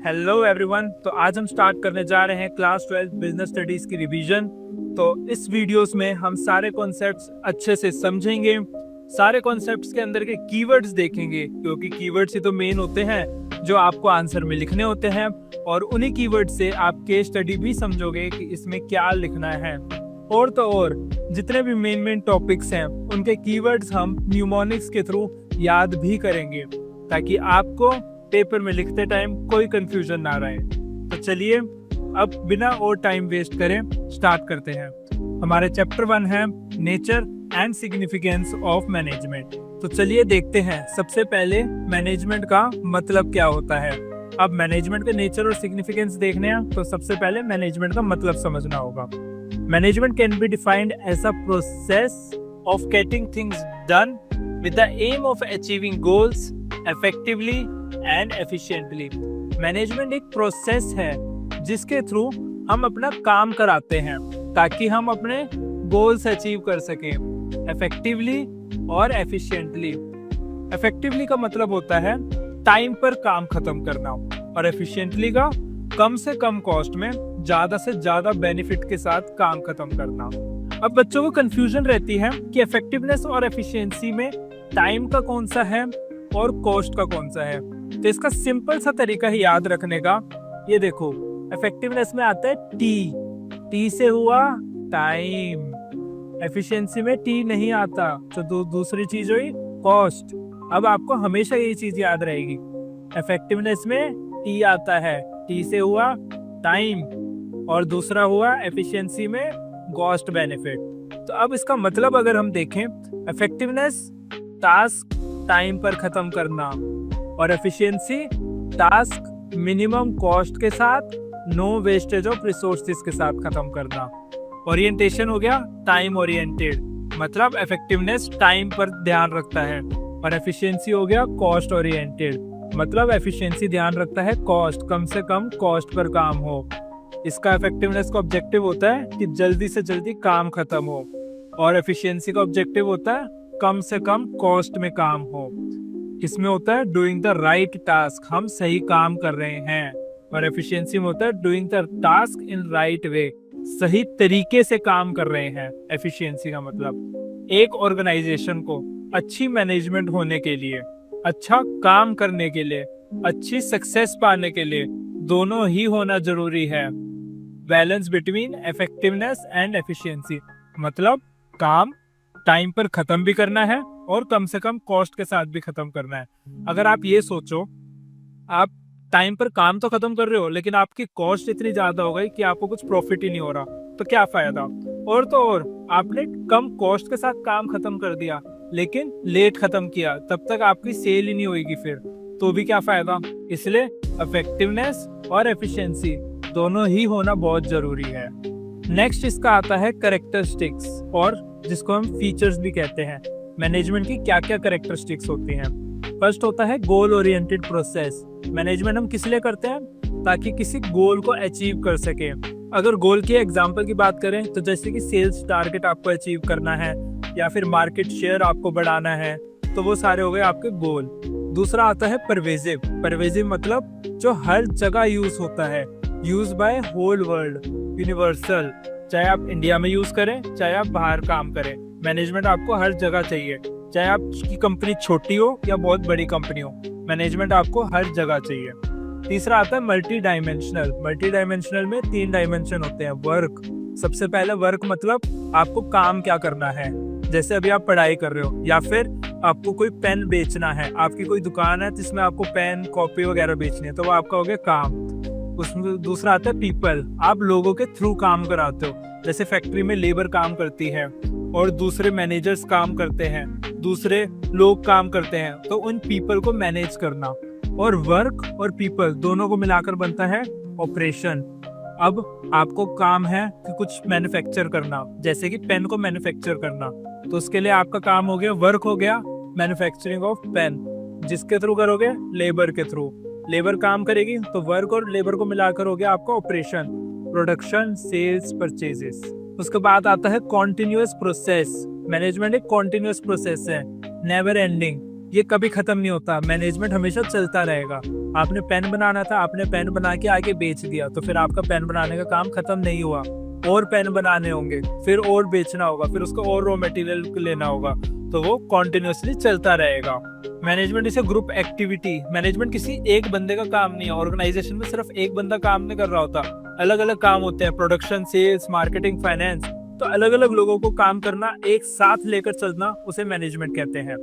Hello everyone. तो आज हम स्टार्ट करने जा रहे हैं क्लास 12 बिजनेस स्टडीज की रिवीजन। तो इस वीडियोस में हम सारे कॉन्सेप्ट्स अच्छे से समझेंगे, सारे कॉन्सेप्ट्स के अंदर के कीवर्ड्स देखेंगे, क्योंकि कीवर्ड्स ही तो मेन होते हैं जो आपको आंसर में लिखने होते हैं, और उन्हीं कीवर्ड से आप केस स्टडी भी समझोगे कि इसमें क्या लिखना है। और तो और जितने भी मेन टॉपिक्स हैं उनके कीवर्ड्स हम न्यूमोनिक्स के थ्रू याद भी करेंगे, ताकि आपको पेपर में लिखते टाइम कोई कंफ्यूजन ना रहे। तो चलिए अब बिना और टाइम वेस्ट करें स्टार्ट करते हैं। हमारे चैप्टर 1 है nature and significance of management. तो चलिए देखते हैं सबसे पहले मैनेजमेंट का मतलब क्या होता है। अब मैनेजमेंट के नेचर और सिग्निफिकेंस देखने हैं तो सबसे पहले मैनेजमेंट का मतलब समझना होगा। Management can be defined as a process of getting things done with the aim of achieving goals effectively and efficiently. Management एक प्रोसेस है जिसके थ्रू हम अपना काम कराते हैं ताकि हम अपने गोल्स अचीव कर सकें इफेक्टिवली और एफिशिएंटली। इफेक्टिवली का मतलब होता है टाइम पर काम खत्म करना, और एफिशिएंटली का कम से कम कॉस्ट में ज्यादा से ज्यादा बेनिफिट के साथ काम खत्म करना। अब बच्चों को कंफ्यूजन रहती है कि इफेक्टिवनेस और एफिशिएंसी में टाइम का कौन सा है और कॉस्ट का कौन सा है। तो इसका सिंपल सा तरीका है याद रखने का। ये देखो, इफेक्टिवनेस में आता है टी से हुआ टाइम, एफिशिएंसी में टी नहीं आता। तो दूसरी चीज हुई कॉस्ट। अब आपको हमेशा ये चीज याद रहेगी, इफेक्टिवनेस में टी आता है, टी से हुआ टाइम, और दूसरा हुआ एफिशिएंसी में कॉस्ट बेनिफिट। तो अब इसका मतलब अगर हम देखें, इफेक्टिवनेस टास्क टाइम पर खत्म करना, और एफिशिएंसी टास्क मिनिमम कॉस्ट के साथ, नो वेस्टेज ऑफ रिसोर्सेज के साथ खत्म करना। ओरिएंटेशन हो गया टाइम ओरिएंटेड, मतलब इफेक्टिवनेस टाइम पर ध्यान रखता है, और एफिशिएंसी हो गया कॉस्ट ओरिएंटेड, मतलब एफिशिएंसी ध्यान रखता है कॉस्ट, कम से कम कॉस्ट पर काम हो। इसका इफेक्टिवनेस का ऑब्जेक्टिव होता है कि जल्दी से जल्दी काम खत्म हो, और एफिशिएंसी का ऑब्जेक्टिव होता है कम से कम कॉस्ट में काम हो। इसमें होता है डूइंग द राइट टास्क, हम सही काम कर रहे हैं, और एफिशिएंसी में होता है doing the task in right way, सही तरीके से काम कर रहे हैं। एफिशिएंसी का मतलब एक ऑर्गेनाइजेशन को अच्छी मैनेजमेंट होने के लिए, अच्छा काम करने के लिए, अच्छी सक्सेस पाने के लिए दोनों ही होना जरूरी है। Balance between effectiveness and efficiency, मतलब काम टाइम पर खत्म भी करना है और कम से कम कॉस्ट के साथ भी खत्म करना है। अगर आप ये सोचो, आप टाइम पर काम तो खत्म कर रहे हो लेकिन आपकी कॉस्ट इतनी ज्यादा हो गई कि आपको कुछ प्रॉफिट ही नहीं हो रहा, तो क्या फायदा। और तो और आपने कम कॉस्ट के साथ काम खत्म कर दिया लेकिन लेट खत्म किया, तब तक आपकी सेल ही नहीं होगी फिर, तो भी क्या फायदा। इसलिए इफेक्टिवनेस और एफिशिएंसी दोनों ही होना बहुत जरूरी है। नेक्स्ट इसका आता है कैरेक्टरिस्टिक्स, और जिसको हम फीचर्स भी कहते हैं। मैनेजमेंट की क्या क्या कैरेक्टरिस्टिक्स होती हैं। फर्स्ट होता है गोल ओरिएंटेड प्रोसेस। मैनेजमेंट हम किस लिए करते हैं, ताकि किसी गोल को अचीव कर सके। अगर गोल की एग्जांपल की बात करें तो जैसे कि सेल्स टारगेट आपको अचीव करना है, या फिर मार्केट शेयर आपको बढ़ाना है, तो वो सारे हो गए आपके गोल। दूसरा आता है परवेजिव। परवेजिव मतलब जो हर जगह यूज होता है, use by whole world, universal. चाहे आप इंडिया में यूज करें, चाहे आप बाहर काम करें, मैनेजमेंट आपको हर जगह चाहिए। चाहे आपकी कंपनी छोटी हो या बहुत बड़ी कंपनी हो, मैनेजमेंट आपको हर जगह चाहिए। तीसरा आता है मल्टी डायमेंशनल। मल्टी डायमेंशनल में 3 डायमेंशन होते हैं। वर्क, सबसे पहले वर्क मतलब आपको काम क्या करना है। जैसे अभी आप पढ़ाई कर रहे हो, या फिर आपको कोई पेन बेचना है, आपकी कोई दुकान है जिसमें आपको पेन कॉपी वगैरह बेचनी है, तो वो आपका हो गया काम। उसमें दूसरा आता है पीपल, आप लोगों के थ्रू काम कराते हो। जैसे फैक्ट्री में लेबर काम करती है और दूसरे मैनेजर्स काम करते हैं, दूसरे लोग काम करते हैं, तो उन पीपल को मैनेज करना। और वर्क और पीपल दोनों को मिलाकर बनता है ऑपरेशन। अब आपको काम है कि कुछ मैन्युफैक्चर करना, जैसे कि पेन को मैन्युफैक्चर करना, तो उसके लिए आपका काम हो गया, वर्क हो गया मैन्युफैक्चरिंग ऑफ पेन। जिसके थ्रू करोगे, लेबर के थ्रू। लेबर काम करेगी तो वर्क और लेबर को मिलाकर हो गया आपका ऑपरेशन, प्रोडक्शन, सेल्स, परचेजेस। उसके बाद आता है कॉन्टिन्यूअस प्रोसेस। मैनेजमेंट एक कॉन्टिन्यूअस प्रोसेस है, नेवर एंडिंग। ये कभी खत्म नहीं होता। मैनेजमेंट हमेशा चलता रहेगा। आपने पेन बनाना था, आपने पेन बना के आगे बेच दिया, तो फिर आपका पेन बनाने का काम खत्म नहीं हुआ। और पेन बनाने होंगे, फिर और बेचना होगा, फिर उसको और रॉ मटेरियल लेना होगा, तो वो कॉन्टिन्यूसली चलता रहेगा। मैनेजमेंट इसे ग्रुप एक्टिविटी। मैनेजमेंट किसी एक बंदे का काम नहीं है। ऑर्गेनाइजेशन में सिर्फ एक बंदा काम नहीं कर रहा होता, अलग अलग काम होते हैं। प्रोडक्शन, सेल्स, मार्केटिंग, फाइनेंस, तो अलग अलग लोगों को काम करना, एक साथ लेकर चलना, उसे मैनेजमेंट कहते हैं।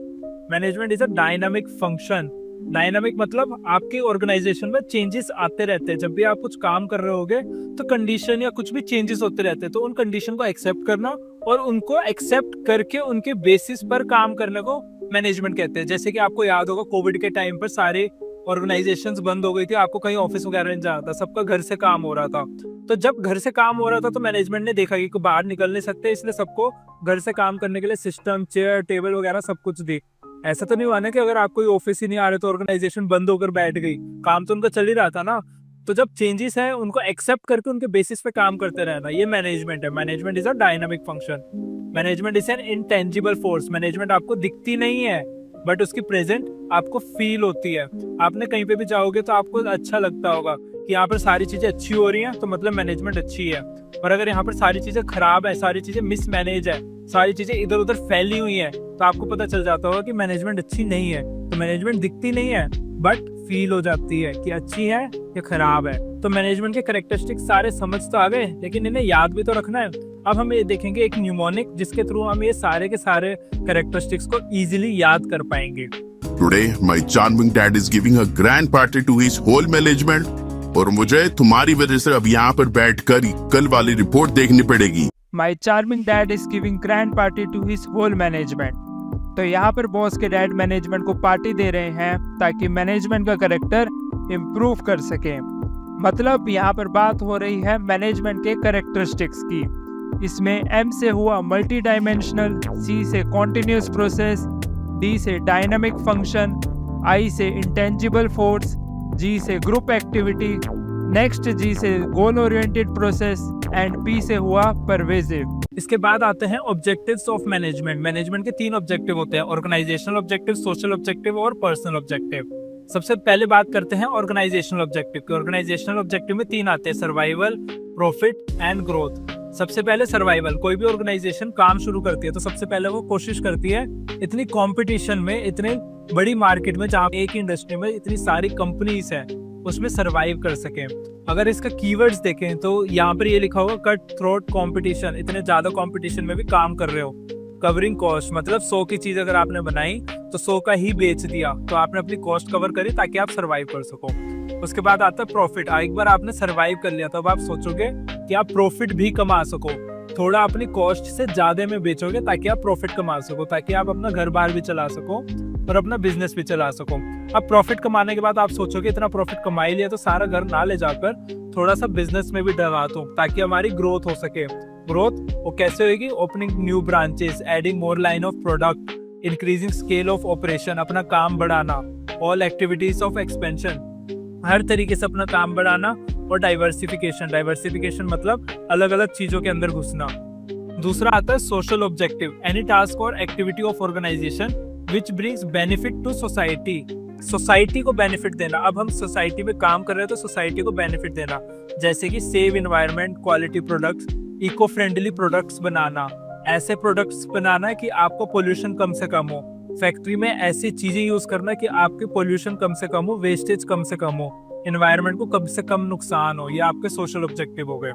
Management is a dynamic function. Dynamic मतलब आपकी ऑर्गेनाइजेशन में चेंजेस आते रहते हैं। जब भी आप कुछ काम कर रहे होगे तो कंडीशन या कुछ भी चेंजेस होते रहते हैं, तो उन कंडीशन को एक्सेप्ट करना और उनको एक्सेप्ट करके उनके बेसिस पर काम करने को मैनेजमेंट कहते हैं। जैसे कि आपको याद होगा, कोविड के टाइम पर सारे ऑर्गेनाइजेशंस बंद हो गई थी, आपको कहीं ऑफिस वगैरह नहीं जाना था, सबका घर से काम हो रहा था। तो जब घर से काम हो रहा था तो मैनेजमेंट ने देखा कि बाहर निकल नहीं सकते, इसलिए सबको घर से काम करने के लिए सिस्टम, चेयर, टेबल वगैरह सब कुछ दी। ऐसा तो नहीं हुआ ना कि अगर आप कोई ऑफिस ही नहीं आ रहे तो ऑर्गेनाइजेशन बंद होकर बैठ गई, काम तो उनका चल ही रहा था ना। तो जब चेंजेस है उनको एक्सेप्ट करके उनके बेसिस पे काम करते रहना, ये मैनेजमेंट है। Management is a dynamic function. Management is an intangible force. Management आपको दिखती नहीं है, बट उसकी प्रेजेंट आपको फील होती है। आपने कहीं पे भी जाओगे तो आपको अच्छा लगता होगा कि यहाँ पर सारी चीजें अच्छी हो रही हैं, तो मतलब मैनेजमेंट अच्छी है। और अगर यहाँ पर सारी चीजें खराब है, सारी चीजें मिसमैनेज है, सारी चीजें इधर उधर फैली हुई है, तो आपको पता चल जाता होगा कि मैनेजमेंट अच्छी नहीं है। तो मैनेजमेंट दिखती नहीं है, बट फील हो जाती है कि अच्छी है या खराब है। तो मैनेजमेंट के कैरेक्टरिस्टिक्स सारे समझ तो आ गए, लेकिन इन्हें याद भी तो रखना है। अब हम ये देखेंगे एक न्यूमोनिक, जिसके थ्रू हम ये सारे के सारे कैरेक्टरिस्टिक्स को इजीली याद कर पाएंगे। Today, my charming dad is giving a grand party to his whole management, और मुझे तुम्हारी वजह से अब यहाँ पर बैठकर कल वाली रिपोर्ट देखनी पड़ेगी। My charming dad is giving grand party to his whole management. तो यहाँ पर बॉस के डैड मैनेजमेंट को पार्टी दे रहे हैं ताकि मैनेजमेंट का कैरेक्टर इम्प्रूव कर सके। मतलब यहाँ पर बात हो रही है मैनेजमेंट के कैरेक्टरिस्टिक्स की। इसमें M से हुआ मल्टी डायमेंशनल, C से कॉन्टिन्यूस प्रोसेस, D से डायनामिक फंक्शन, I से इंटेंजिबल फोर्स, G से ग्रुप एक्टिविटी, नेक्स्ट G से goal oriented process and P से हुआ परवेजिव। इसके बाद आते हैं ऑब्जेक्टिव्स ऑफ मैनेजमेंट। मैनेजमेंट के 3 ऑब्जेक्टिव होते हैं: ऑर्गेनाइजेशनल ऑब्जेक्टिव, सोशल ऑब्जेक्टिव और पर्सनल ऑब्जेक्टिव। सबसे पहले बात करते हैं ऑर्गेनाइजेशनल ऑब्जेक्टिव की। ऑर्गेनाइजेशनल ऑब्जेक्टिव में 3 आते हैं: सर्वाइवल, प्रॉफिट एंड ग्रोथ। सबसे पहले सर्वाइवल। कोई भी ऑर्गेनाइजेशन काम शुरू करती है तो सबसे पहले वो कोशिश करती है इतनी कंपटीशन में, इतने बड़ी मार्केट में, जहाँ एक इंडस्ट्री में इतनी सारी कंपनीज है, उसमें सर्वाइव कर सके। अगर इसका कीवर्ड्स देखें तो यहाँ पर ये लिखा होगा कट थ्रोट कंपटीशन। इतने ज्यादा कंपटीशन में भी काम कर रहे हो। कवरिंग कॉस्ट मतलब 100 की चीज अगर आपने बनाई तो 100 का ही बेच दिया, तो आपने अपनी कॉस्ट कवर करी ताकि आप सर्वाइव कर सको। उसके बाद आता है प्रॉफिट। एक बार आपने सर्वाइव कर लिया तो अब आप सोचोगे कि आप प्रॉफिट भी कमा सको। थोड़ा अपनी कॉस्ट से ज्यादा में बेचोगे ताकि आप प्रॉफिट कमा सको, ताकि आप अपना घर बार भी चला सको और अपना बिजनेस भी चला सको। अब प्रॉफिट कमाने के बाद आप सोचोगे इतना प्रॉफिट कमा ही लिया तो सारा घर ना ले जाकर थोड़ा सा बिजनेस में भी डगा दो ताकि हमारी ग्रोथ हो सके। ग्रोथ वो कैसे होगी? Opening new branches, adding more line of product, increasing scale of operation, अपना काम बढ़ाना, ऑल एक्टिविटीज ऑफ एक्सपेंशन, हर तरीके से अपना काम बढ़ाना। और डाइवर्सिफिकेशन। डाइवर्सिफिकेशन मतलब अलग अलग चीजों के अंदर घुसना। दूसरा आता है social objective. Any task or activity of organisation which brings benefit to society. Society को बेनिफिट देना। अब हम सोसाइटी में काम कर रहे हैं तो सोसाइटी को बेनिफिट देना, जैसे कि save environment, quality products, eco friendly products बनाना, ऐसे प्रोडक्ट्स बनाना कि आपको पोल्यूशन कम से कम हो। फैक्ट्री में ऐसी चीजें यूज करना कि आपके पोल्यूशन कम से कम हो, वेस्टेज कम से कम हो, एनवायरनमेंट को कम से कम नुकसान हो। ये आपके सोशल ऑब्जेक्टिव हो गए।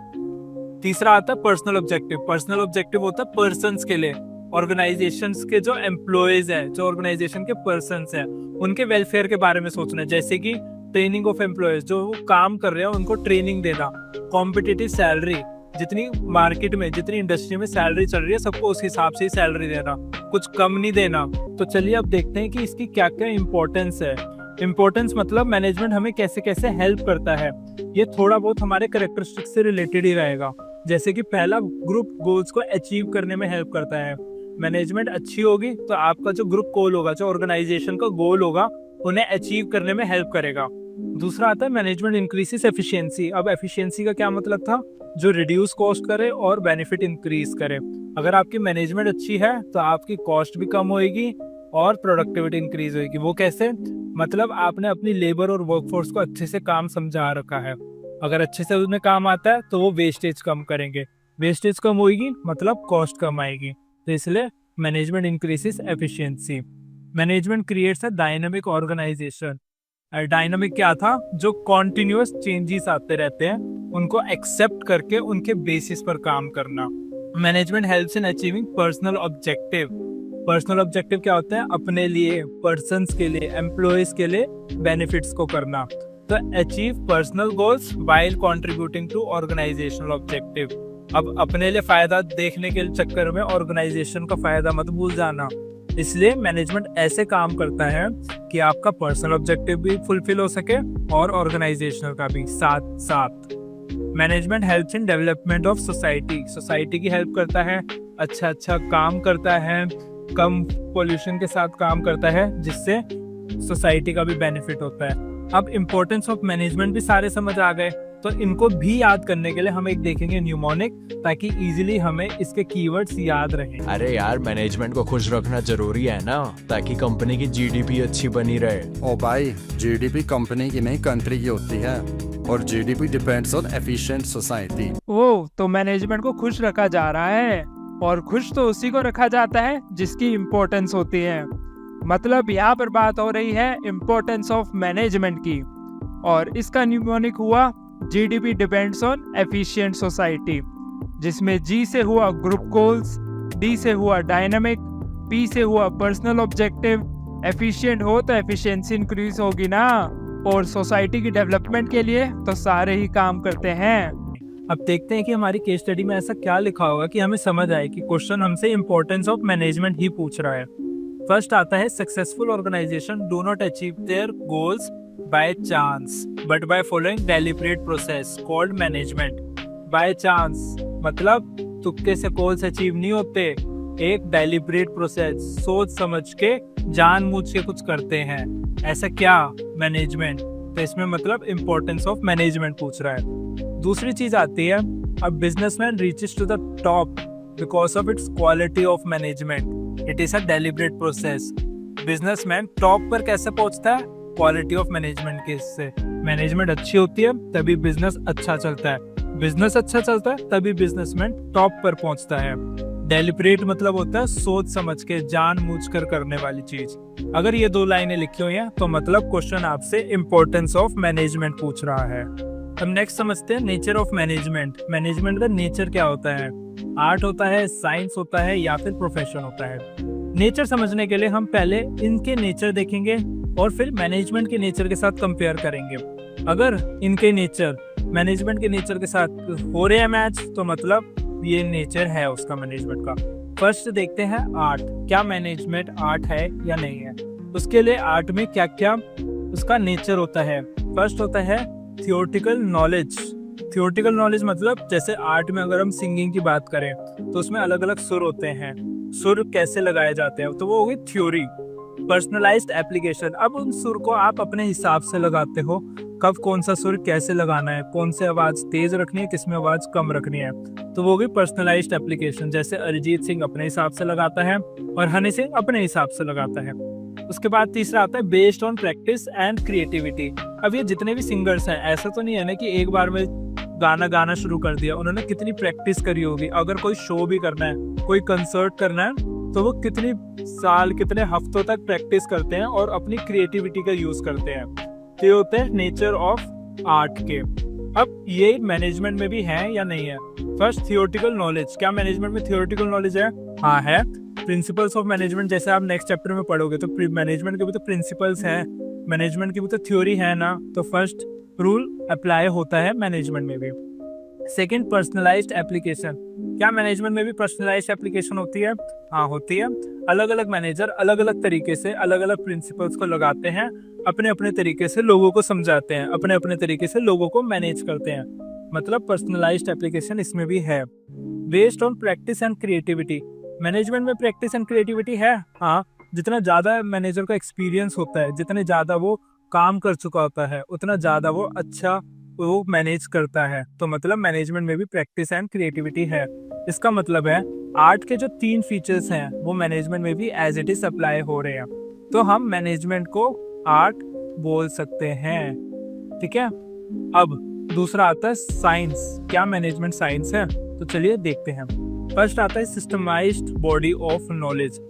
तीसरा आता है पर्सनल ऑब्जेक्टिव। पर्सनल ऑब्जेक्टिव होता है पर्सन्स के लिए। ऑर्गेनाइजेशंस के जो एम्प्लॉयज है, जो ऑर्गेनाइजेशन के पर्सन्स है, उनके वेलफेयर के बारे में सोचना है, जैसे कि ट्रेनिंग ऑफ एम्प्लॉयज, जो वो काम कर रहे हैं उनको ट्रेनिंग देना, कॉम्पिटिटिव सैलरी, जितनी मार्केट में, जितनी इंडस्ट्री में सैलरी चल रही है सबको उस हिसाब से ही सैलरी देना, कुछ कम नहीं देना। तो चलिए अब देखते हैं कि इसकी क्या क्या इम्पोर्टेंस है। इम्पोर्टेंस मतलब मैनेजमेंट हमें कैसे कैसे हेल्प करता है। ये थोड़ा बहुत हमारे कैरेक्टरिस्टिक से रिलेटेड ही रहेगा। जैसे कि पहला, ग्रुप गोल्स को अचीव करने में हेल्प करता है। मैनेजमेंट अच्छी होगी तो आपका जो ग्रुप गोल होगा, जो ऑर्गेनाइजेशन का गोल होगा, उन्हें अचीव करने में हेल्प करेगा। दूसरा आता है मैनेजमेंट इंक्रीजेस एफिशिएंसी। अब एफिशिएंसी का क्या मतलब था? जो रिड्यूस कॉस्ट करे और बेनिफिट इंक्रीज करे। अगर आपकी मैनेजमेंट अच्छी है तो आपकी कॉस्ट भी कम होएगी, और प्रोडक्टिविटी इंक्रीज होगी। वो कैसे? मतलब आपने अपनी लेबर और वर्कफोर्स को अच्छे से काम समझा रखा है। अगर अच्छे से उन्हें काम आता है तो वो वेस्टेज कम करेंगे, वेस्टेज कम होगी मतलब कॉस्ट कम आएगी। तो इसलिए management increases efficiency. Management creates a dynamic organisation. Dynamic क्या था? जो कॉन्टिन्यूअस चेंजेस आते रहते हैं उनको एक्सेप्ट करके उनके बेसिस पर काम करना। Management helps in achieving personal objective. Personal objective क्या होता है? अपने लिए, पर्सन्स के लिए, एम्प्लॉयज के लिए बेनिफिट्स को करना। तो achieve personal goals while contributing to organisational objective. अब अपने लिए फायदा देखने के चक्कर में ऑर्गेनाइजेशन का फायदा मत भूल जाना। इसलिए मैनेजमेंट ऐसे काम करता है कि आपका पर्सनल ऑब्जेक्टिव भी फुलफिल हो सके और ऑर्गेनाइजेशनल का भी साथ साथ। Management helps in development of society. Society की हेल्प करता है, अच्छा काम करता है, कम पोल्यूशन के साथ काम करता है, जिससे सोसाइटी का भी बेनिफिट होता है। अब इम्पोर्टेंस ऑफ मैनेजमेंट भी सारे समझ आ गए, तो इनको भी याद करने के लिए हम एक देखेंगे न्यूमोनिक, ताकि इजीली हमें इसके कीवर्ड्स याद रहें। अरे यार, मैनेजमेंट को खुश रखना जरूरी है ना, ताकि कंपनी की जीडीपी अच्छी बनी रहे। ओ भाई, जीडीपी कंपनी की नहीं कंट्री की होती है, और GDP depends on efficient society. Oh, तो मैनेजमेंट को खुश रखा जा रहा है, और खुश तो उसी को रखा जाता है जिसकी इम्पोर्टेंस होती है। मतलब यहाँ पर बात हो रही है इम्पोर्टेंस ऑफ मैनेजमेंट की, और इसका न्यूमोनिक हुआ GDP depends on efficient society, जिसमें जी से हुआ ग्रुप गोल्स, डी से हुआ डायनामिक, पी से हुआ पर्सनल ऑब्जेक्टिव। एफिशिएंट हो तो एफिशिएंसी इंक्रीज होगी ना, और सोसाइटी की डेवलपमेंट के लिए तो सारे ही काम करते हैं। अब देखते हैं कि हमारी केस स्टडी में ऐसा क्या लिखा होगा कि हमें समझ आए कि क्वेश्चन हमसे इम्पोर्टेंस ऑफ मैनेजमेंट ही पूछ रहा है। फर्स्ट आता है, successful organisation do not achieve their goals by chance but by following deliberate process called management. By chance मतलब तुक्के से गोल्स अचीव नहीं होते, एक डेलिब्रेट प्रोसेस, सोच समझ के जानबूझ के कुछ करते हैं। ऐसा क्या? मैनेजमेंट। तो इसमें मतलब इम्पोर्टेंस ऑफ मैनेजमेंट पूछ रहा है। दूसरी चीज आती है, a businessman reaches to the top because of its quality of management. It is a deliberate process. Businessman top पर कैसे पहुंचता है? क्वालिटी ऑफ मैनेजमेंट के इससे। मैनेजमेंट अच्छी होती है तभी बिजनेस अच्छा चलता है, बिजनेस अच्छा चलता है तभी बिजनेसमैन टॉप पर पहुंचता है। डेलिब्रेट मतलब होता है सोच समझ के, जानबूझकर करने वाली चीज। अगर ये दो लाइनें लिखी हुई हैं तो मतलब क्वेश्चन आपसे इम्पोर्टेंस ऑफ मैनेजमेंट पूछ रहा है। अब नेक्स्ट समझते हैं नेचर ऑफ मैनेजमेंट। मैनेजमेंट का नेचर क्या होता है? आर्ट होता है, साइंस होता है, या फिर प्रोफेशन होता है? नेचर समझने के लिए हम पहले इनके नेचर देखेंगे और फिर मैनेजमेंट के नेचर के साथ कंपेयर करेंगे। अगर इनके नेचर मैनेजमेंट के नेचर के साथ हो रहे हैं मैच, तो मतलब ये नेचर है उसका मैनेजमेंट का। फर्स्ट देखते हैं आर्ट। क्या मैनेजमेंट आर्ट है या नहीं है? उसके लिए आर्ट में क्या क्या उसका नेचर होता है? फर्स्ट होता है थियोरेटिकल नॉलेज। थियोरेटिकल नॉलेज मतलब जैसे आर्ट में अगर हम सिंगिंग की बात करें तो उसमें अलग अलग सुर होते हैं, सुर कैसे लगाए जाते हैं, तो वो हो गई थ्योरी। पर्सनलाइज्ड एप्लीकेशन, अब उन सुर को आप अपने हिसाब से लगाते हो, कब कौन सा सुर कैसे लगाना है, कौन से आवाज तेज रखनी है, किसमें आवाज कम रखनी है, तो वो हो गई पर्सनलाइज्ड एप्लीकेशन। जैसे अरिजीत सिंह अपने हिसाब से लगाता है और हनी सिंह अपने हिसाब से लगाता है। उसके बाद तीसरा आता है based on practice and creativity. अब ये जितने भी सिंगर्स हैं, ऐसा तो नहीं है ना कि एक बार में गाना शुरू कर दिया, उन्होंने कितनी प्रैक्टिस करी होगी। अगर कोई शो भी करना है, कोई कंसर्ट करना है, तो वो कितनी साल, कितने हफ्तों तक प्रैक्टिस करते हैं और अपनी क्रिएटिविटी का यूज करते हैं। तो ये होते हैं नेचर ऑफ आर्ट के। अब ये मैनेजमेंट में भी है या नहीं है? First theoretical knowledge. क्या मैनेजमेंट में थियोरेटिकल नॉलेज है? हाँ है। प्रिंसिपल्स ऑफ मैनेजमेंट जैसे आप नेक्स्ट चैप्टर में पढ़ोगे तो मैनेजमेंट के भी तो प्रिंसिपल्स हैं, मैनेजमेंट की भी तो थ्योरी है ना, तो फर्स्ट रूल अप्लाई होता है मैनेजमेंट में भी। Second personalised application. क्या मैनेजमेंट में भी पर्सनलाइज्ड एप्लीकेशन होती है? हाँ होती है। अलग अलग मैनेजर अलग अलग तरीके से अलग अलग प्रिंसिपल्स को लगाते हैं, अपने अपने तरीके से लोगों को समझाते हैं, अपने अपने तरीके से लोगों को मैनेज करते हैं, मतलब पर्सनलाइज्ड एप्लीकेशन इसमें भी है। Based on practice and creativity. Management में प्रैक्टिस एंड क्रिएटिविटी है। हाँ, जितना ज्यादा मैनेजर का एक्सपीरियंस होता है, जितने ज्यादा वो काम कर चुका होता है, उतना ज्यादा वो अच्छा वो मैनेज करता है। तो मतलब मैनेजमेंट में भी प्रैक्टिस एंड क्रिएटिविटी है। इसका मतलब है आर्ट के जो 3 फीचर्स हैं वो मैनेजमेंट में भी एज इट इज अप्लाई हो रहे हैं, तो हम मैनेजमेंट को आर्ट बोल सकते हैं। ठीक है, अब दूसरा आता है साइंस। क्या मैनेजमेंट साइंस है? तो चलिए देखते हैं। फर्स्ट आता है सिस्टमाइज्ड बॉडी ऑफ नॉलेज।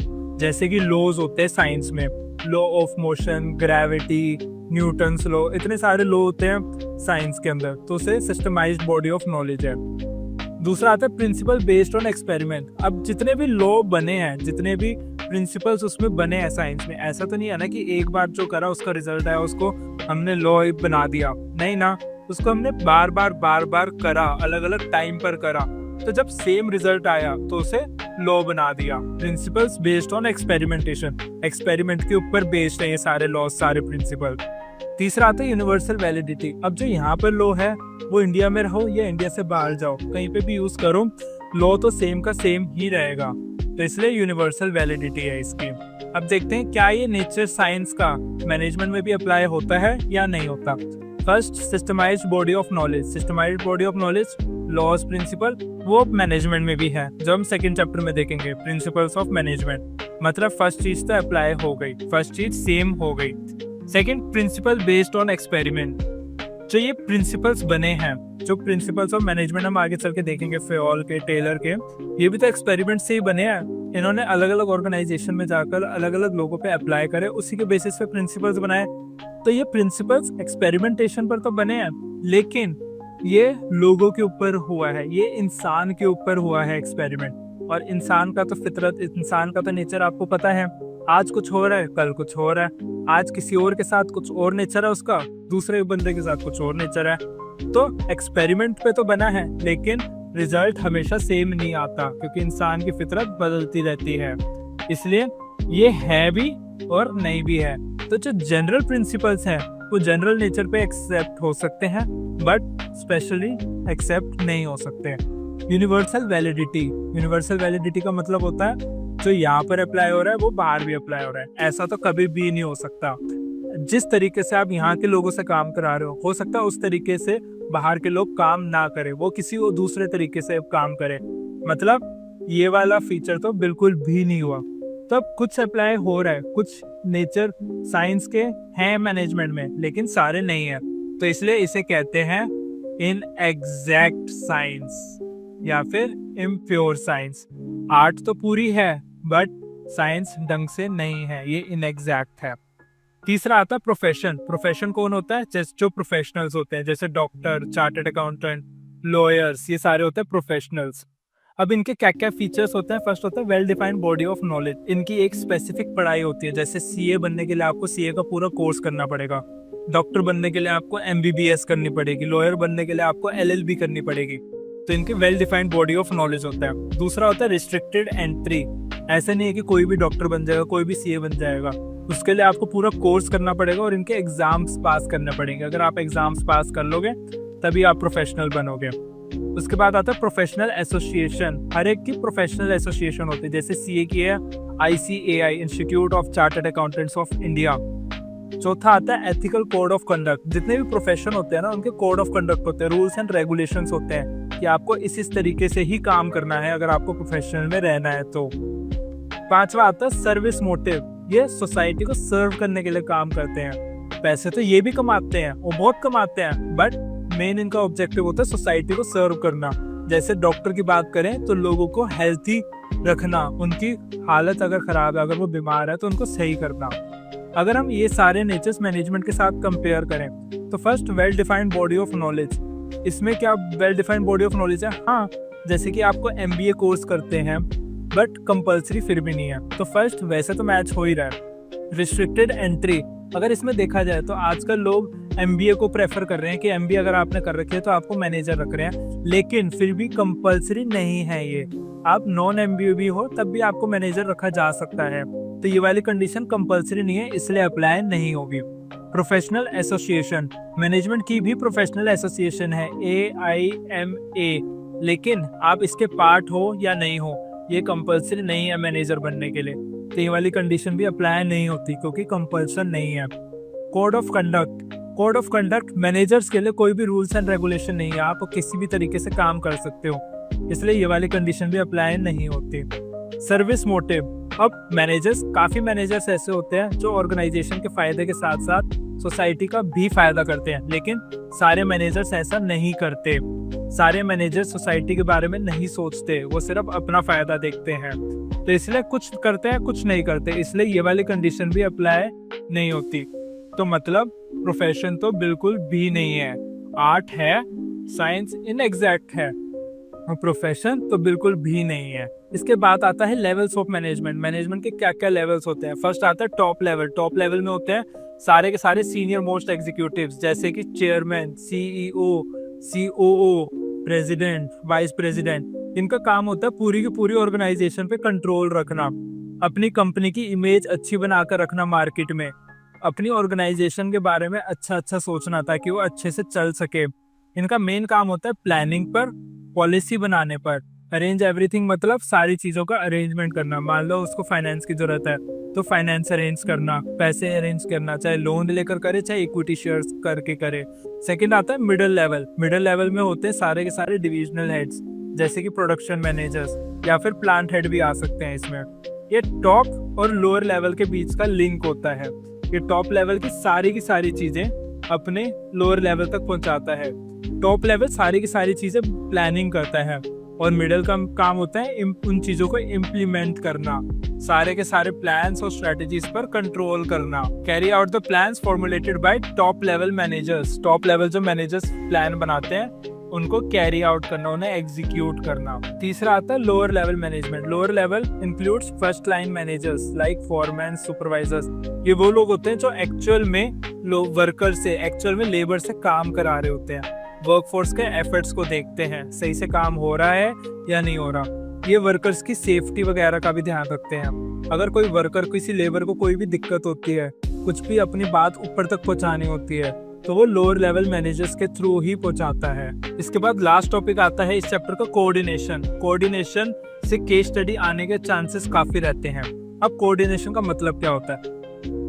जैसे कि लॉज होते हैं साइंस में, law of motion, gravity, Newton's law, इतने सारे लॉ होते हैं साइंस के अंदर, तो उसे सिस्टमाइज्ड बॉडी ऑफ नॉलेज है। दूसरा आता है प्रिंसिपल बेस्ड ऑन एक्सपेरिमेंट। अब जितने भी लॉ बने हैं, जितने भी प्रिंसिपल्स उसमें बने हैं साइंस में, ऐसा तो नहीं है ना कि एक बार जो करा उसका रिजल्ट आया उसको हमने लॉ बना दिया, नहीं ना, उसको हमने बार बार करा, अलग अलग टाइम पर करा, तो जब सेम रिजल्ट आया तो उसे लॉ बना दिया। Principles based on experimentation, experiment के ऊपर बेस्ड है ये सारे लॉ, सारे प्रिंसिपल। तीसरा आता है यूनिवर्सल वैलिडिटी। अब जो यहाँ पर लॉ है वो इंडिया में रहो या इंडिया से बाहर जाओ, कहीं पे भी यूज करो, लॉ तो सेम का सेम ही रहेगा, तो इसलिए यूनिवर्सल वैलिडिटी है इसकी। अब देखते हैं क्या ये नेचर साइंस का मैनेजमेंट में भी अप्लाई होता है या नहीं होता। First, systemized body of knowledge. Systemized body of knowledge, laws, principle, वो मैनेजमेंट में भी है, जो हम सेकंड चैप्टर में देखेंगे, प्रिंसिपल्स ऑफ मैनेजमेंट। मतलब फर्स्ट चीज तो अप्लाई हो गई, फर्स्ट चीज सेम हो गई। Second, principle based on experiment. जो ये प्रिंसिपल्स बने हैं, जो प्रिंसिपल्स ऑफ मैनेजमेंट हम आगे चल के देखेंगे, फेओल के, टेलर के, ये भी तो एक्सपेरिमेंट से ही बने हैं। इन्होंने अलग अलग ऑर्गेनाइजेशन में जाकर अलग अलग लोगों पे अप्लाई करे, उसी के बेसिस पे प्रिंसिपल्स बनाए। तो ये प्रिंसिपल्स एक्सपेरिमेंटेशन पर तो बने हैं, लेकिन ये लोगों के ऊपर हुआ है, ये इंसान के ऊपर हुआ है एक्सपेरिमेंट। और इंसान का तो फितरत, इंसान का तो नेचर आपको पता है, आज कुछ हो रहा है, कल कुछ हो रहा है, आज किसी और के साथ कुछ और नेचर है उसका, दूसरे बंदे के साथ कुछ और नेचर है। तो एक्सपेरिमेंट पे तो बना है, लेकिन रिजल्ट हमेशा सेम नहीं आता, क्योंकि इंसान की फितरत बदलती रहती है, इसलिए ये है भी और नहीं भी है। तो जो जनरल प्रिंसिपल्स हैं वो जनरल नेचर पे एक्सेप्ट हो सकते हैं, बट स्पेशली एक्सेप्ट नहीं हो सकते। Universal validity. यूनिवर्सल वैलिडिटी का मतलब होता है जो यहाँ पर अप्लाई हो रहा है वो बाहर भी अप्लाई हो रहा है। ऐसा तो कभी भी नहीं हो सकता। जिस तरीके से आप यहाँ के लोगों से काम करा रहे हो सकता है उस तरीके से बाहर के लोग काम ना करें, वो किसी और दूसरे तरीके से काम करें। मतलब ये वाला फीचर तो बिल्कुल भी नहीं हुआ। तब कुछ अप्लाई हो रहा है, कुछ नेचर साइंस के हैं मैनेजमेंट में, लेकिन सारे नहीं है, तो इसलिए इसे कहते हैं इनएग्जैक्ट साइंस या फिर इम्प्योर साइंस। आर्ट तो पूरी है बट साइंस ढंग से नहीं है, ये इनएग्जैक्ट है। तीसरा आता है प्रोफेशन। प्रोफेशन कौन होता है? जैसे जो प्रोफेशनल्स होते हैं, जैसे डॉक्टर, चार्टर्ड अकाउंटेंट, लॉयर्स, ये सारे होते हैं प्रोफेशनल्स। अब इनके क्या क्या फीचर्स होते हैं? फर्स्ट होता है well defined body of knowledge. इनकी एक स्पेसिफिक पढ़ाई होती है, जैसे सीए बनने के लिए आपको सीए का पूरा कोर्स करना पड़ेगा, डॉक्टर बनने के लिए आपको एमबीबीएस करनी पड़ेगी, लॉयर बनने के लिए आपको एलएलबी करनी पड़ेगी। तो इनके well defined body of knowledge होता है। दूसरा होता है रिस्ट्रिक्टेड एंट्री। ऐसा नहीं है कि कोई भी डॉक्टर बन जाएगा, कोई भी सीए बन जाएगा, उसके लिए आपको पूरा कोर्स करना पड़ेगा और इनके एग्जाम्स पास करने पड़ेंगे। अगर आप एग्जाम्स पास कर लोगे तभी आप प्रोफेशनल बनोगे। उसके बाद आता है प्रोफेशनल एसोसिएशन। हर एक की प्रोफेशनल एसोसिएशन होती है, जैसे सीए की है ICAI, institute of chartered accountants of India. चौथा आता है एथिकल कोड ऑफ कंडक्ट। जितने भी प्रोफेशन होते हैं ना, उनके कोड ऑफ कंडक्ट होते हैं, रूल्स एंड रेगुलेशंस होते हैं कि आपको इस तरीके से ही काम करना है अगर आपको प्रोफेशनल में रहना है तो। पांचवा आता है सर्विस मोटिव। ये सोसाइटी को सर्व करने के लिए काम करते हैं। पैसे तो ये भी कमाते हैं, वो बहुत कमाते हैं, बट मेन इनका ऑब्जेक्टिव होता है सोसाइटी को सर्व करना। जैसे डॉक्टर की बात करें तो लोगों को हेल्थी रखना, उनकी हालत अगर खराब है, अगर वो बीमार है तो उनको सही करना। अगर हम ये सारे नेचर्स मैनेजमेंट के साथ कंपेयर करें तो first well defined body of knowledge. इसमें क्या well defined body of knowledge है? हाँ, जैसे कि आपको MBA कोर्स करते हैं बट कंपलसरी फिर भी नहीं है, तो फर्स्ट वैसे तो मैच हो ही रहा है। रिस्ट्रिक्टेड एंट्री, अगर इसमें देखा जाए तो आजकल लोग MBA को प्रेफर कर रहे हैं कि MBA अगर आपने कर रखी है तो आपको मैनेजर रख रहे हैं, लेकिन फिर भी कंपलसरी नहीं है ये। आप नॉन MBA भी हो तब भी आपको मैनेजर रखा जा सकता है, तो ये वाली कंडीशन कंपलसरी नहीं है, इसलिए अप्लाई नहीं होगी। प्रोफेशनल एसोसिएशन, मैनेजमेंट की भी प्रोफेशनल एसोसिएशन है AIMA, लेकिन आप इसके पार्ट हो या नहीं हो ये कंपलसरी नहीं है मैनेजर बनने के लिए, तो ये वाली कंडीशन भी अप्लाई नहीं होती क्योंकि कंपल्सन नहीं है। Code of conduct, code of conduct managers के लिए कोई भी रूल्स एंड रेगुलेशन नहीं है, आप किसी भी तरीके से काम कर सकते हो, इसलिए ये वाली कंडीशन भी अप्लाई नहीं होती। सर्विस मोटिव, अब काफी मैनेजर्स ऐसे होते हैं जो ऑर्गेनाइजेशन के फायदे के साथ साथ सोसाइटी का भी फायदा करते हैं, लेकिन सारे मैनेजर्स ऐसा नहीं करते। सारे मैनेजर सोसाइटी के बारे में नहीं सोचते, वो सिर्फ अपना फायदा देखते हैं। तो इसलिए कुछ करते हैं कुछ नहीं करते, इसलिए ये वाली कंडीशन भी अप्लाई नहीं होती। तो मतलब प्रोफेशन तो बिल्कुल भी नहीं है, आर्ट है, साइंस इनएग्जैक्ट है, और प्रोफेशन तो बिल्कुल भी नहीं है। इसके बाद आता है लेवल्स ऑफ मैनेजमेंट। मैनेजमेंट के क्या क्या लेवल्स होते हैं। फर्स्ट आता है टॉप लेवल। टॉप लेवल में होते हैं सारे के सारे सीनियर मोस्ट एग्जीक्यूटिव्स, जैसे कि chairman, CEO, COO, president, vice president. इनका काम होता है पूरी की पूरी ऑर्गेनाइजेशन पे कंट्रोल रखना, अपनी कंपनी की इमेज अच्छी बनाकर रखना मार्केट में, अपनी ऑर्गेनाइजेशन के बारे में अच्छा सोचना ताकि वो अच्छे से चल सके। इनका मेन काम होता है प्लानिंग पर, पॉलिसी बनाने पर। अरेंज एवरीथिंग मतलब सारी चीज़ों का अरेंजमेंट करना। मान लो उसको फाइनेंस की जरूरत है तो फाइनेंस अरेंज करना, पैसे अरेंज करना, चाहे लोन लेकर करे चाहे इक्विटी शेयर्स करके करे। सेकंड आता है मिडिल लेवल। मिडिल लेवल में होते हैं सारे के सारे डिविजनल हेड्स, जैसे कि प्रोडक्शन मैनेजर्स या फिर प्लांट हेड भी आ सकते हैं इसमें। ये टॉप और लोअर लेवल के बीच का लिंक होता है। ये टॉप लेवल की सारी चीजें अपने लोअर लेवल तक पहुंचाता है। टॉप लेवल सारी की सारी चीजें प्लानिंग करता है और मिडिल का काम होता है उन चीजों को इम्प्लीमेंट करना, सारे के सारे प्लान्स और स्ट्रेटजीज पर कंट्रोल करना। Carry out the plans formulated bye top level managers. Top level जो मैनेजर्स प्लान बनाते हैं उनको कैरी आउट करना, उन्हें एग्जीक्यूट करना। तीसरा आता है lower level management. Lower level includes first line managers like foreman, supervisors. ये वो लोग होते हैं जो एक्चुअल में वर्कर से, एक्चुअल में लेबर से काम करा रहे होते हैं, वर्कफोर्स के एफर्ट्स को देखते हैं, सही से काम हो रहा है या नहीं हो रहा। ये वर्कर्स की सेफ्टी वगैरह का भी ध्यान रखते हैं। अगर कोई वर्कर, किसी लेबर को कोई भी दिक्कत होती है, कुछ भी अपनी बात ऊपर तक पहुंचानी होती है, तो वो लोअर लेवल मैनेजर्स के थ्रू ही पहुंचाता है। इसके बाद लास्ट टॉपिक आता है इस चैप्टर का कोऑर्डिनेशन। कोऑर्डिनेशन से केस स्टडी आने के चांसेस काफी रहते हैं। अब कोऑर्डिनेशन का मतलब क्या होता है?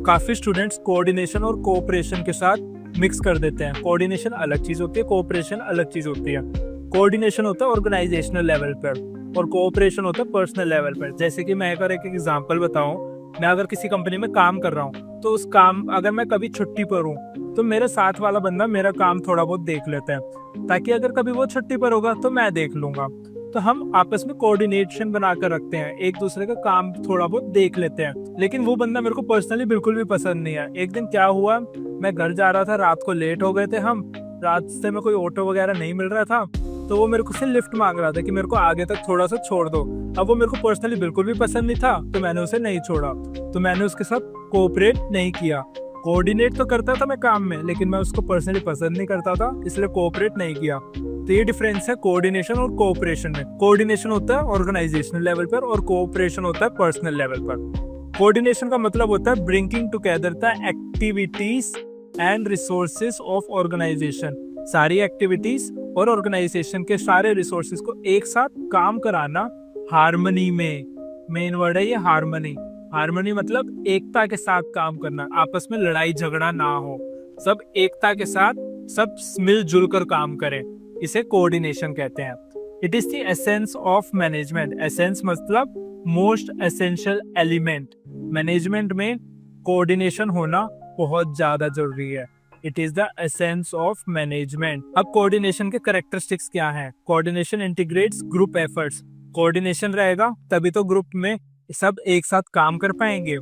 काफी स्टूडेंट्स कोऑर्डिनेशन और कोऑपरेशन के साथ मिक्स कर देते हैं। कोऑर्डिनेशन अलग चीज होती है, कोऑपरेशन अलग चीज होती है। कोऑर्डिनेशन होता है ऑर्गेनाइजेशनल लेवल पर और कोऑपरेशन होता है पर्सनल लेवल पर। जैसे कि मैं अगर एक एग्जांपल बताऊं, मैं अगर किसी कंपनी में काम कर रहा हूं तो उस काम, अगर मैं कभी छुट्टी पर हूं तो मेरे साथ वाला बंदा मेरा काम थोड़ा बहुत देख लेता है, ताकि अगर कभी वो छुट्टी पर होगा तो मैं देख लूंगा। तो हम आपस में कोऑर्डिनेशन बनाकर रखते हैं, एक दूसरे का काम थोड़ा बहुत देख लेते हैं। लेकिन वो बंदा मेरे को पर्सनली बिल्कुल भी पसंद नहीं है। एक दिन क्या हुआ, मैं घर जा रहा था, रात को लेट हो गए थे हम, रास्ते में कोई ऑटो वगैरह नहीं मिल रहा था, तो वो मेरे को से लिफ्ट मांग रहा था कि मेरे को आगे तक थोड़ा सा छोड़ दो। अब वो मेरे को पर्सनली बिल्कुल भी पसंद नहीं था, तो मैंने उसे नहीं छोड़ा, तो मैंने उसके साथ कोऑपरेट नहीं किया। कोऑर्डिनेट तो करता था मैं काम में, लेकिन मैं उसको पर्सनली पसंद नहीं करता था, इसलिए कोऑपरेट नहीं किया। तो ये डिफरेंस है कोऑर्डिनेशन और कोऑपरेशन में। कोऑर्डिनेशन होता है ऑर्गेनाइजेशनल लेवल पर और कोऑपरेशन होता है पर्सनल लेवल पर। कोऑर्डिनेशन का मतलब होता है bringing together the activities and resources of organisation. सारी एक्टिविटीज और ऑर्गेनाइजेशन के सारे रिसोर्सेज को एक साथ काम कराना हार्मनी में। मेन वर्ड है ये हार्मनी। हार्मनी मतलब एकता के साथ काम करना, आपस में लड़ाई झगड़ा ना हो, सब एकता के साथ सब मिलजुल कर काम करें, इसे कोऑर्डिनेशन कहते हैं। It is the essence of management. Essence मतलब मोस्ट एसेंशियल एलिमेंट। मैनेजमेंट में कोऑर्डिनेशन होना बहुत ज्यादा जरूरी है। It is the essence of management. अब कोऑर्डिनेशन के कैरेक्टरिस्टिक्स क्या हैं? Coordination integrates group efforts. Coordination रहेगा तभी तो ग्रुप में सब एक साथ काम कर पाएंगे।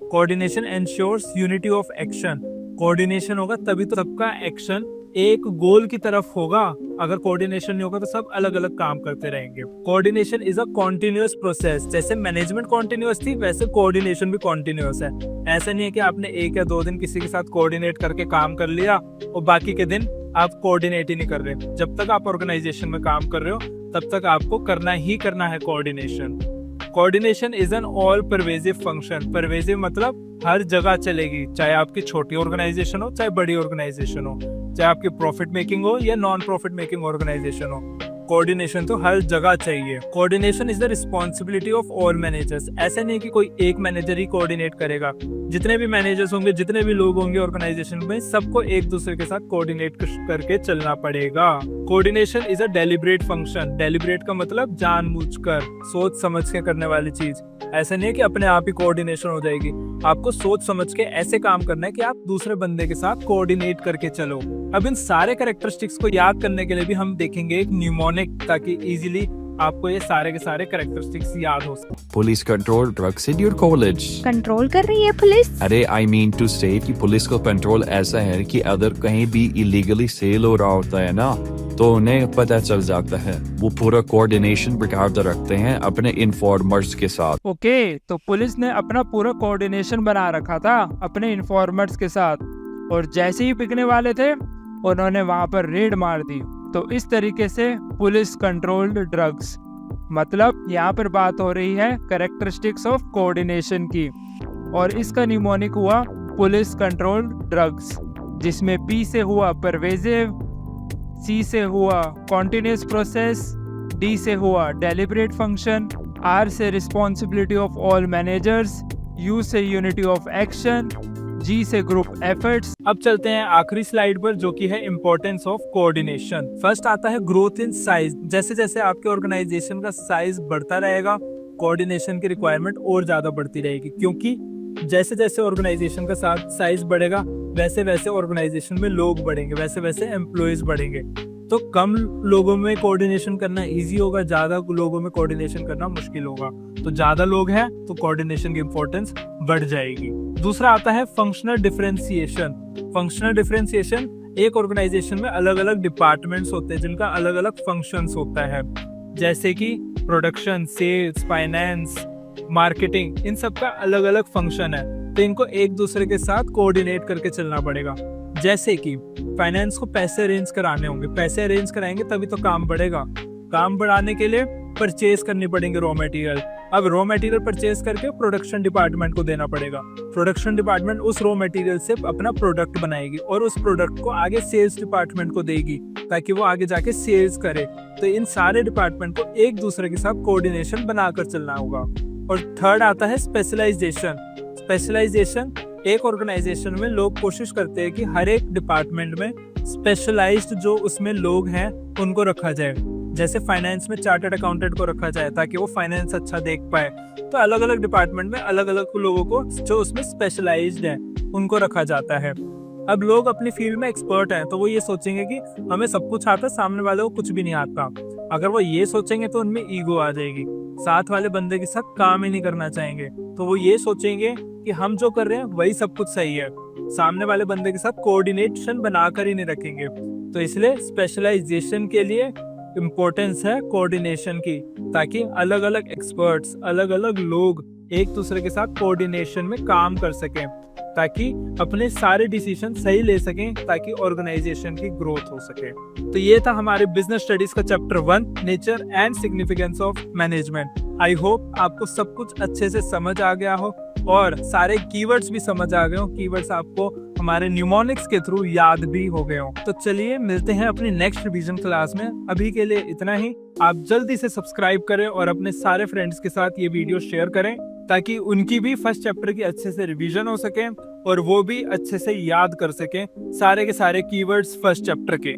Coordination ensures unity of action. Coordination होगा तभी तो सबका एक्शन एक गोल की तरफ होगा। अगर कोऑर्डिनेशन नहीं होगा तो सब अलग अलग काम करते रहेंगे। Coordination is a continuous process. जैसे मैनेजमेंट कॉन्टिन्यूअस थी, वैसे कोऑर्डिनेशन भी कॉन्टिन्यूअस है। ऐसा नहीं है कि आपने 1 या 2 दिन किसी के साथ कोऑर्डिनेट करके काम कर लिया और बाकी के दिन आप कोऑर्डिनेट ही नहीं कर रहे। जब तक आप ऑर्गेनाइजेशन में काम कर रहे हो तब तक आपको करना ही करना है coordination. Coordination is an all pervasive function. Pervasive मतलब हर जगह चलेगी, चाहे आपकी छोटी ऑर्गेनाइजेशन हो चाहे बड़ी ऑर्गेनाइजेशन हो, चाहे आपकी प्रॉफिट मेकिंग हो या नॉन प्रॉफिट मेकिंग ऑर्गेनाइजेशन हो। कोऑर्डिनेशन तो हर जगह चाहिए। Coordination is the responsibility of all managers. ऐसा नहीं कि कोई एक मैनेजर ही कोऑर्डिनेट करेगा, जितने भी मैनेजर्स होंगे, जितने भी लोग होंगे ऑर्गेनाइजेशन में, सबको एक दूसरे के साथ कोऑर्डिनेट करके चलना पड़ेगा। Coordination is a deliberate function. Deliberate का मतलब जानबूझकर, सोच समझ के करने वाली चीज। ऐसा नहीं है कि अपने आप ही कोऑर्डिनेशन हो जाएगी, आपको सोच समझ के ऐसे काम करना है कि आप दूसरे बंदे के साथ कोऑर्डिनेट करके चलो। अब इन सारे कैरेक्टरिस्टिक्स को याद करने के लिए भी हम देखेंगे एक न्यूमोनिक, ताकि इजीली आपको ये सारे के सारे कैरेक्टरिस्टिक्स याद हो सके। Police control drugs in your college. Control कर रही है पुलिस? अरे आई मीन टू से कि पुलिस का कंट्रोल ऐसा है कि अगर कहीं भी इलीगली सेल हो रहा होता है ना, तो उन्हें पता चल जाता है। वो पूरा कोऑर्डिनेशन बरकरार रखते हैं अपने इन्फॉर्मर्स के साथ। ओके, तो पुलिस ने अपना पूरा कोऑर्डिनेशन बना रखा था अपने इन्फॉर्मर्स के साथ, और जैसे ही बिकने वाले थे उन्होंने वहां पर रेड मार दी। तो इस तरीके से पुलिस कंट्रोल्ड ड्रग्स, मतलब यहाँ पर बात हो रही है कैरेक्टरिस्टिक्स ऑफ कोऑर्डिनेशन की, और इसका निमोनिक हुआ पुलिस कंट्रोल्ड ड्रग्स, जिसमें पी से हुआ परवेजिव, सी से हुआ कॉन्टिन्यूस प्रोसेस, डी से हुआ डेलिब्रेट फंक्शन, आर से responsibility of all managers, you से यूनिटी ऑफ एक्शन, जी से ग्रुप एफर्ट्स। अब चलते हैं आखिरी स्लाइड पर, जो कि है इंपॉर्टेंस ऑफ कोऑर्डिनेशन। फर्स्ट आता है ग्रोथ इन साइज। जैसे जैसे आपके ऑर्गेनाइजेशन का साइज बढ़ता रहेगा, कोऑर्डिनेशन की रिक्वायरमेंट और ज्यादा बढ़ती रहेगी, क्योंकि जैसे जैसे ऑर्गेनाइजेशन का साइज बढ़ेगा, वैसे वैसे ऑर्गेनाइजेशन में लोग बढ़ेंगे, वैसे वैसे एम्प्लॉयज बढ़ेंगे। तो कम लोगों में कोऑर्डिनेशन करना इजी होगा, ज्यादा लोगों में कोऑर्डिनेशन करना मुश्किल होगा। तो ज्यादा लोग हैं तो कोऑर्डिनेशन की इंपॉर्टेंस बढ़ जाएगी। दूसरा आता है फंक्शनल डिफरेंशिएशन। फंक्शनल डिफरेंशिएशन, एक ऑर्गेनाइजेशन में अलग अलग डिपार्टमेंट्स होते हैं जिनका अलग अलग फंक्शंस होता है, जैसे कि प्रोडक्शन, सेल्स, फाइनेंस, मार्केटिंग, इन सब का अलग अलग फंक्शन है। तो इनको एक दूसरे के साथ कोऑर्डिनेट करके चलना पड़ेगा। जैसे कि फाइनेंस को पैसे अरेंज कराने होंगे, पैसे अरेंज कराएंगे तभी तो काम बढ़ेगा। काम बढ़ाने के लिए परचेज करनी पड़ेंगे रॉ मटेरियल। अब रॉ मटेरियल परचेज करके प्रोडक्शन डिपार्टमेंट को देना पड़ेगा। प्रोडक्शन डिपार्टमेंट उस रॉ मटेरियल से अपना प्रोडक्ट बनाएगी और उस प्रोडक्ट को आगे सेल्स डिपार्टमेंट को देगी, ताकि वो आगे जाके सेल्स करे। तो इन सारे डिपार्टमेंट को एक दूसरे के साथ कोऑर्डिनेशन बनाकर चलना होगा। और थर्ड आता है स्पेशलाइजेशन। स्पेशलाइजेशन, एक ऑर्गेनाइजेशन में लोग कोशिश करते हैं कि हर एक डिपार्टमेंट में स्पेशलाइज्ड जो उसमें लोग हैं उनको रखा जाए। जैसे फाइनेंस में चार्टर्ड अकाउंटेंट को रखा जाए ताकि वो फाइनेंस अच्छा देख पाए। तो अलग अलग डिपार्टमेंट में अलग अलग लोगों को जो उसमें स्पेशलाइज्ड है उनको रखा जाता है। अब लोग अपनी फील्ड में एक्सपर्ट हैं, तो वो ये सोचेंगे कि हमें सब कुछ आता, सामने वाले को कुछ भी नहीं आता। अगर वो ये सोचेंगे तो उनमें ईगो आ जाएगी, साथ वाले बंदे के साथ काम ही नहीं करना चाहेंगे। तो वो ये सोचेंगे कि हम जो कर रहे हैं वही सब कुछ सही है, सामने वाले बंदे के साथ कोऑर्डिनेशन बनाकर ही नहीं रखेंगे। तो इसलिए स्पेशलाइजेशन के लिए इम्पोर्टेंस है कोऑर्डिनेशन की, ताकि अलग अलग एक्सपर्ट्स, अलग अलग लोग एक दूसरे के साथ कोऑर्डिनेशन में काम कर सकें, ताकि अपने सारे डिसीजन सही ले सकें, ताकि ऑर्गेनाइजेशन की ग्रोथ हो सके। तो ये था हमारे बिजनेस स्टडीज का chapter 1, nature and significance of management. I hope आपको सब कुछ अच्छे से समझ आ गया हो और सारे कीवर्ड्स भी समझ आ गए हो। कीवर्ड्स आपको हमारे न्यूमोनिक्स के थ्रू याद भी हो गए हो। तो चलिए मिलते हैं अपनी नेक्स्ट रिवीजन क्लास में। अभी के लिए इतना ही। आप जल्दी से सब्सक्राइब करें और अपने सारे फ्रेंड्स के साथ ये वीडियो शेयर करें, ताकि उनकी भी फर्स्ट चैप्टर की अच्छे से रिवीजन हो सके और वो भी अच्छे से याद कर सकें सारे के सारे कीवर्ड्स फर्स्ट चैप्टर के।